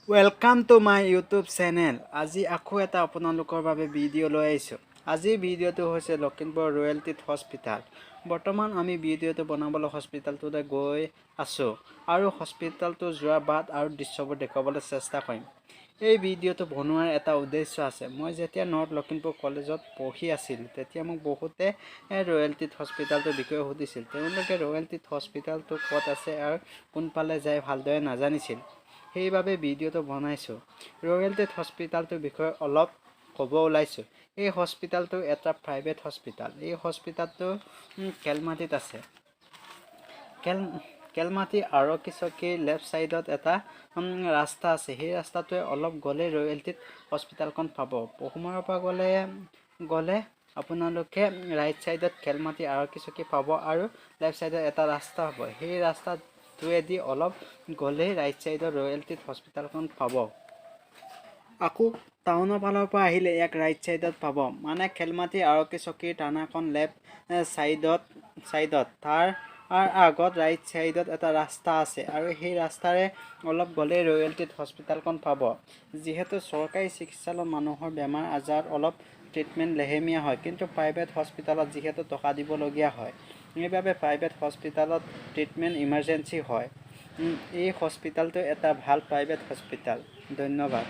Welcome to my YouTube channel. আজি আকৌ এটা আপোনালোকৰ বাবে ভিডিঅ' লৈ আহিছোঁ। আজিৰ ভিডিঅ'টো হৈছে লখিমপুৰ ৰয়েলটি হস্পিটাল। বৰ্তমান আমি ভিডিঅ'টো বনাবলৈ হস্পিটালটোতে গৈ আছোঁ আৰু হস্পিটালটো যোৱা বাট আৰু দৃশ্যবোৰ দেখুৱাবলৈ চেষ্টা কৰিম। এই ভিডিঅ'টো বনোৱাৰ এটা উদ্দেশ্য আছে। মই যেতিয়া নৰ্থ লখিমপুৰ কলেজত পঢ়ি আছিলোঁ তেতিয়া মোক বহুতে ৰয়েলটি হস্পিটালটোৰ বিষয়ে সুধিছিল। তেওঁলোকে ৰয়েলটি হস্পিটালটো ক'ত আছে আৰু কোনফালে যায় ভালদৰে নাজানিছিল। সেইবাবে ভিডিঅ'টো বনাইছোঁ। ৰয়েলটি হস্পিটালটোৰ বিষয়ে অলপ ক'ব ওলাইছোঁ। এই হস্পিটালটো এটা প্ৰাইভেট হস্পিটাল। এই হস্পিটালটো কেলমাটিত আছে। কেলমাটি আৰক্ষী চকীৰ লেফ্ট চাইডত এটা ৰাস্তা আছে। সেই ৰাস্তাটোৱে অলপ গ'লে ৰয়েলটি হস্পিটালখন পাব। পহুমৰাৰ পৰা গ'লে আপোনালোকে ৰাইট চাইডত কেলমাটি আৰক্ষী চকী পাব আৰু লেফ্ট চাইডত এটা ৰাস্তা হ'ব। সেই ৰাস্তাটোৱেদি অলপ গ'লে ৰাইট চাইডত ৰয়েলটি হস্পিটালখন পাব। আকৌ টাউনৰ ফালৰ পৰা আহিলে এক ৰাইট চাইডত পাব। মানে কেলমাটি আৰক্ষী চকীৰ থানাখন লেফ্ট চাইডত তাৰ আগত ৰাইট চাইডত এটা ৰাস্তা আছে আৰু সেই ৰাস্তাৰে অলপ গ'লে ৰয়েলটি হস্পিটালখন পাব। যিহেতু চৰকাৰী চিকিৎসালয়ত মানুহৰ বেমাৰ আজাৰ অলপ ট্ৰিটমেণ্ট লেহেমীয়া হয়, কিন্তু প্ৰাইভেট হস্পিটালত যিহেতু টকা দিবলগীয়া হয়, সেইবাবে প্ৰাইভেট হস্পিটালত ট্ৰিটমেণ্ট ইমাৰ্জেঞ্চি হয়। এই হস্পিটালটো এটা ভাল প্ৰাইভেট হস্পিটাল। ধন্যবাদ।